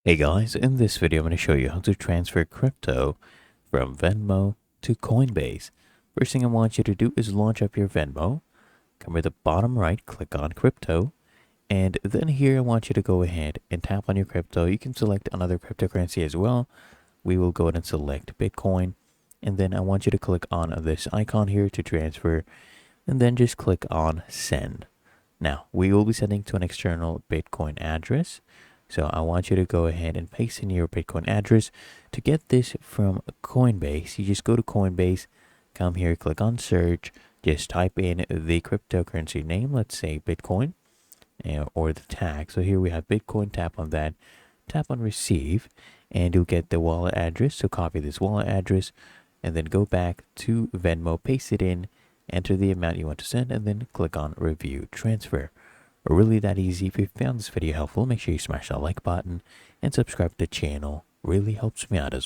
Hey guys, in this video I'm going to show you how to transfer crypto from Venmo to Coinbase. First thing I want you to do is launch up your Venmo, come to the bottom right, click on crypto, and then here I want you to go ahead and tap on your crypto. You can select another cryptocurrency as well. We will go ahead and select Bitcoin, and then I want you to click on this icon here to transfer, and then just click on send. Now, we will be sending to an external Bitcoin address. So I want you to go ahead and paste in your Bitcoin address. To get this from Coinbase, you just go to Coinbase, come here, click on search, just type in the cryptocurrency name, let's say Bitcoin, or the tag. So here we have Bitcoin, tap on that, tap on receive, and you'll get the wallet address. So copy this wallet address and then go back to Venmo, paste it in, enter the amount you want to send, and then click on review transfer. Really that easy. If you found this video helpful, make sure you smash that like button and subscribe to the channel. Really helps me out as well.